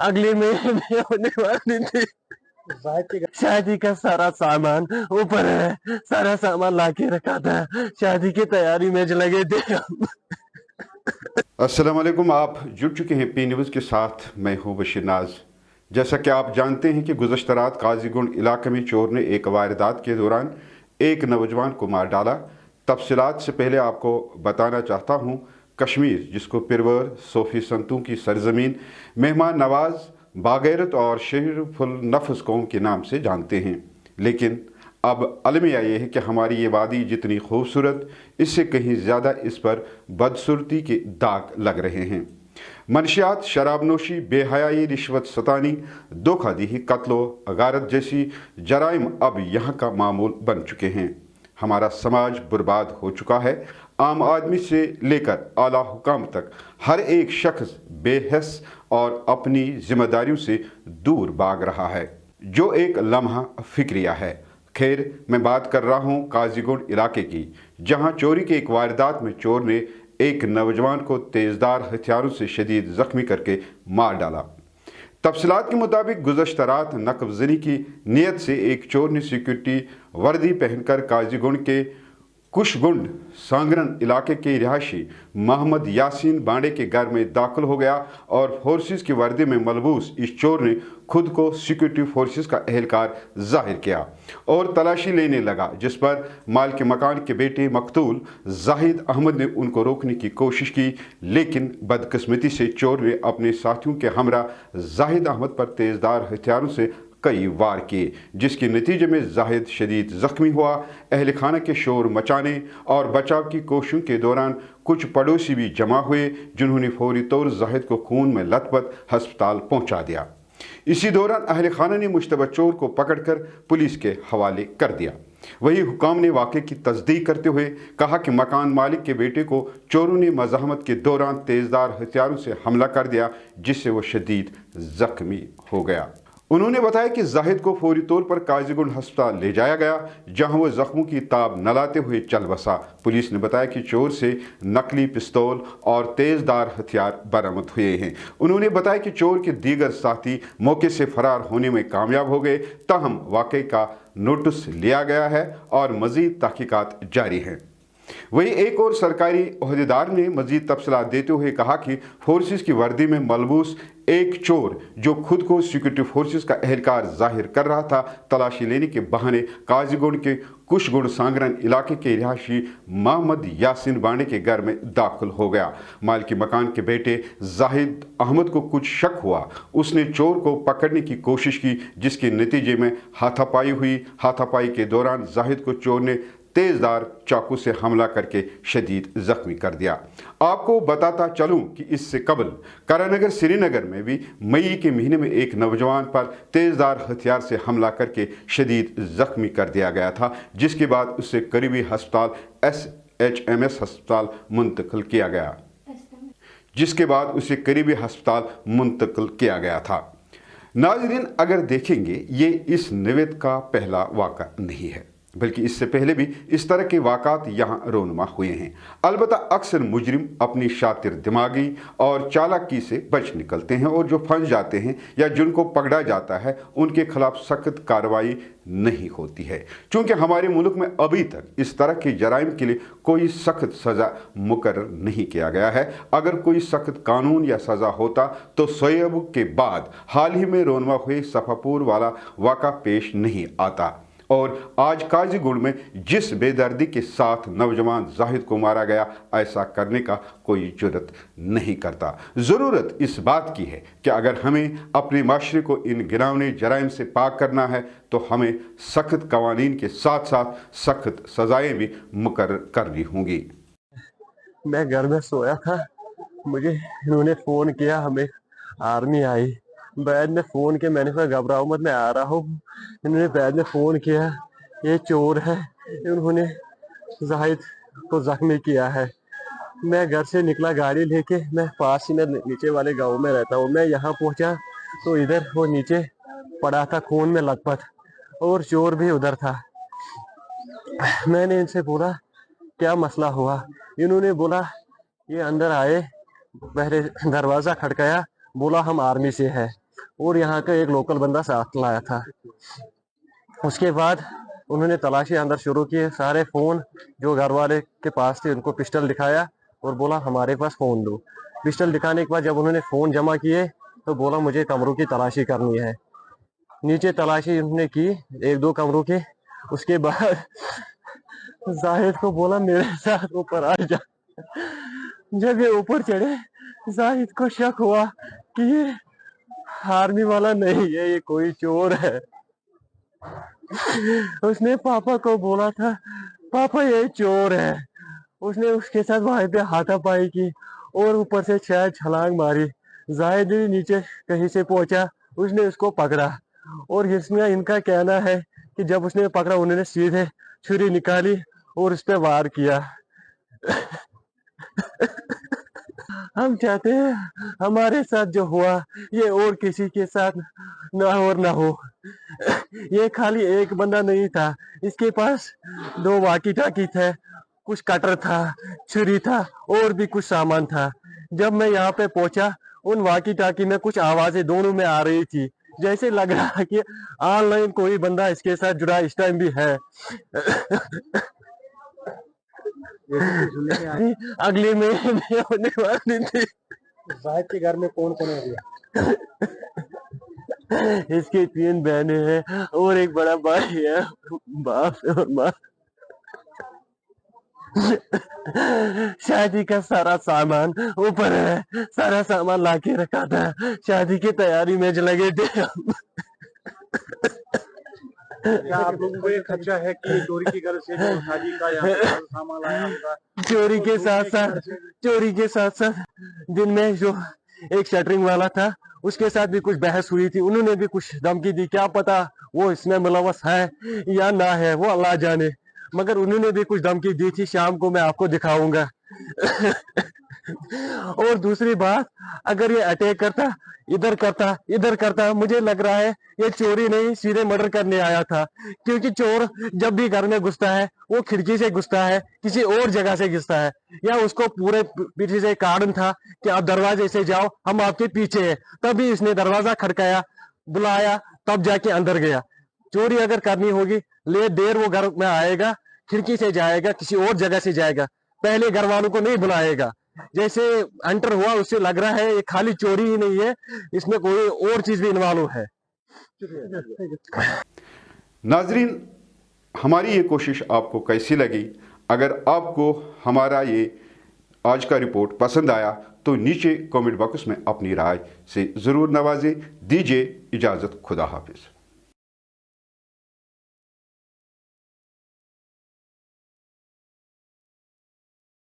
अगले महीने में होने वाली थी। शादी का सारा सामान ऊपर है, सारा सामान लाके रखा था, शादी की तैयारी में लगे थे। अस्सलाम वालेकुम। आप जुड़ चुके हैं पी न्यूज़ के साथ। मैं हूं बशीर नाज। जैसा कि आप जानते हैं कि गुज़श्ता रात काजीगुंड इलाके में चोर ने एक वारदात के दौरान एक नौजवान को मार डाला। तफसीलात से पहले आपको बताना चाहता हूं, कश्मीर जिसको पिरवर सोफ़ी संतों की सरजमीन, मेहमान नवाज, बागैरत और शरीफुल नफ्स कौम के नाम से जानते हैं, लेकिन अब अलमिया ये है कि हमारी ये वादी जितनी खूबसूरत, इससे कहीं ज़्यादा इस पर बदसूरती के दाग लग रहे हैं। मनशियात, शराबनोशी, बेहयाई, रिश्वत सतानी, धोखाधड़ी, कत्लो गारत जैसी जराइम अब यहाँ का मामूल बन चुके हैं। हमारा समाज बर्बाद हो चुका है। आम आदमी से लेकर आला हुकाम तक हर एक शख्स बेहस और अपनी जिम्मेदारियों से दूर भाग रहा है, जो एक लम्हा फिक्रिया है। खैर, मैं बात कर रहा हूँ काजीगुंड इलाके की, जहाँ चोरी की एक वारदात में चोर ने एक नौजवान को तेज़दार हथियारों से शदीद ज़ख्मी करके मार डाला। तफसीलात के मुताबिक गुज़श्ता रात नकबज़नी की नीयत से एक चोर ने सिक्योरिटी वर्दी पहनकर काजीगुंड के कुशगुंड सांगरन इलाके के रिहायशी मोहम्मद यासीन बांडे के घर में दाखिल हो गया और फोर्सेस की वर्दी में मलबूस इस चोर ने खुद को सिक्योरिटी फोर्सेस का एहलकार जाहिर किया और तलाशी लेने लगा, जिस पर माल के मकान के बेटे मकतूल जाहिद अहमद ने उनको रोकने की कोशिश की, लेकिन बदकिस्मती से चोर ने अपने साथियों के हमरा जाहिद अहमद पर तेज़दार हथियारों से कई वार किए, जिसके नतीजे में जाहिद शदीद ज़ख्मी हुआ। अहल खाना के शोर मचाने और बचाव की कोशिशों के दौरान कुछ पड़ोसी भी जमा हुए, जिन्होंने फौरी तौर जाहिद को खून में लथपथ हस्पताल पहुंचा दिया। इसी दौरान अहल खाना ने मुश्तबा चोर को पकड़कर पुलिस के हवाले कर दिया। वही हुकाम ने वाक़े की तस्दीक करते हुए कहा कि मकान मालिक के बेटे को चोरों ने मज़ाहमत के दौरान तेज़दार हथियारों से हमला कर दिया, जिससे वो शदीद ज़ख्मी हो गया। उन्होंने बताया कि जाहिद को फौरी तौर पर काजीगुंड अस्पताल ले जाया गया, जहां वो जख्मों की ताब न लाते हुए चल बसा। पुलिस ने बताया कि चोर से नकली पिस्तौल और तेज़दार हथियार बरामद हुए हैं। उन्होंने बताया कि चोर के दीगर साथी मौके से फरार होने में कामयाब हो गए, ताहम वाक़े का नोटिस लिया गया है और मज़ीद तहकीकात जारी हैं। वहीं एक और सरकारी ओहदेदार ने मजीद तफसीलात देते हुए कहा कि फोर्सेस की वर्दी में मलबूस एक चोर, जो खुद को सिक्योरिटी फोर्सेस का एहलकार जाहिर कर रहा था, तलाशी लेने के बहाने काजीगुंड के कुशगुंड सांगरन इलाके के रिहायशी मोहम्मद यासीन बांडे के घर में दाखिल हो गया। मालिक मकान के बेटे जाहिद अहमद को कुछ शक हुआ। उसने चोर को पकड़ने की कोशिश की, जिसके नतीजे में हाथापाई हुई। हाथापाई के दौरान जाहिद को चोर ने तेज़दार चाकू से हमला करके शदीद ज़ख्मी कर दिया। आपको बताता चलूं कि इससे कबल करानगर श्रीनगर में भी मई के महीने में एक नौजवान पर तेज़दार हथियार से हमला करके शदीद ज़ख्मी कर दिया गया था, जिसके बाद उसे करीबी अस्पताल SHMS अस्पताल मुंतकिल किया गया था। नाज़रीन, अगर देखेंगे, ये इस निवेद का पहला वाक़ा नहीं है, बल्कि इससे पहले भी इस तरह के वाक़ात यहाँ रोनुमा हुए हैं। अलबत्ता अक्सर मुजरिम अपनी शातिर दिमागी और चालाकी से बच निकलते हैं, और जो फंस जाते हैं या जिनको पकड़ा जाता है उनके खिलाफ सख्त कार्रवाई नहीं होती है, क्योंकि हमारे मुल्क में अभी तक इस तरह के जराइम के लिए कोई सख्त सज़ा मुकर्रर नहीं किया गया है। अगर कोई सख्त कानून या सज़ा होता तो सोएब के बाद हाल ही में रोनुमा हुए सफ़ापुर वाला वाक़ा पेश नहीं आता, और आज काजीगुंड में जिस बेदर्दी के साथ नौजवान जाहिद को मारा गया, ऐसा करने का कोई जुर्रत नहीं करता। ज़रूरत इस बात की है कि अगर हमें अपने माशरे को इन गिरावने जराइम से पाक करना है तो हमें सख्त कवानीन के साथ साथ सख्त सज़ाएँ भी मुकर्रर करनी होंगी। मैं घर में सोया था, मुझे इन्होंने फ़ोन किया, हमें आर्मी आई। बाद में फ़ोन किया, मैंने कहा घबराओ मत, मैं आ रहा हूँ। इन्होंने बाद में फ़ोन किया, ये चोर है, इन्होंने जाहिद को ज़ख्मी किया है। मैं घर से निकला गाड़ी लेके, मैं पास ही में नीचे वाले गांव में रहता हूँ। मैं यहाँ पहुँचा तो इधर वो नीचे पड़ा था खून में लथपथ, और चोर भी उधर था। मैंने इनसे बोला क्या मसला हुआ, इन्होंने बोला ये अंदर आए, पहले दरवाज़ा खटकाया, बोला हम आर्मी से है, और यहाँ का एक लोकल बंदा साथ लाया था। उसके बाद उन्होंने तलाशी अंदर शुरू की, सारे फ़ोन जो घर वाले के पास थे उनको पिस्टल दिखाया और बोला हमारे पास फ़ोन दो। पिस्टल दिखाने के बाद जब उन्होंने फ़ोन जमा किए तो बोला मुझे कमरों की तलाशी करनी है। नीचे तलाशी उन्होंने की 1-2 कमरों की। उसके बाद जाहिद को बोला मेरे साथ ऊपर आ जा। जब ये ऊपर चढ़े जाहिद को शक हुआ कि ये आर्मी वाला नहीं है, ये कोई चोर है। उसने पापा को बोला था पापा ये चोर है। उसने उसके साथ वहां पे हाथापाई की और ऊपर से शायद छलांग मारी। जाहिद भी नीचे कहीं से पहुंचा, उसने उसको पकड़ा, और इसमें इनका कहना है कि जब उसने पकड़ा उन्होंने सीधे छुरी निकाली और उस पर वार किया। हम चाहते हैं हमारे साथ जो हुआ ये और किसी के साथ ना हो और ना हो। ये खाली एक बंदा नहीं था, इसके पास 2 वाकी टाकी थे, कुछ कटर था, छुरी था और भी कुछ सामान था। जब मैं यहाँ पे पहुंचा उन वाकी टाकी में कुछ आवाजें दोनों में आ रही थी, जैसे लग रहा कि ऑनलाइन कोई बंदा इसके साथ जुड़ा इस टाइम भी है। अगले महीने होने वाली थी। जाहिद के घर में कौन कौन है अभी? इसकी 3 बहनें हैं और एक बड़ा भाई है, बाप और माँ। शादी का सारा सामान ऊपर है, सारा सामान लाके रखा था, शादी की तैयारी में लगे थे। क्या आप लोगों को ये खदशा है कि चोरी की गर्ज से जो शादी का यहाँ पे सामान लाया होगा? चोरी के साथ साथ दिन में जो एक शटरिंग वाला था उसके साथ भी कुछ बहस हुई थी, उन्होंने भी कुछ धमकी दी। क्या पता वो इसमें मुलव्वस है या ना है, वो अल्लाह जाने, मगर उन्होंने भी कुछ धमकी दी थी, शाम को मैं आपको दिखाऊंगा। और दूसरी बात, अगर ये अटैक करता इधर करता, मुझे लग रहा है ये चोरी नहीं सीधे मर्डर करने आया था, क्योंकि चोर जब भी घर में घुसता है वो खिड़की से घुसता है, किसी और जगह से घुसता है, या उसको पूरे पीछे से कारण था कि आप दरवाजे से जाओ हम आपके पीछे हैं, तभी इसने दरवाजा खड़काया, बुलाया, तब जाके अंदर गया। चोरी अगर करनी होगी ले देर वो घर में आएगा, खिड़की से जाएगा, किसी और जगह से जाएगा, पहले घर वालों को नहीं बुलाएगा। जैसे एंटर हुआ उससे लग रहा है ये खाली चोरी ही नहीं है, इसमें कोई और चीज भी इन्वॉल्व है। नाजरीन, हमारी ये कोशिश आपको कैसी लगी? अगर आपको हमारा ये आज का रिपोर्ट पसंद आया तो नीचे कमेंट बॉक्स में अपनी राय से ज़रूर नवाजें। दीजिए इजाज़त, खुदा हाफिज़।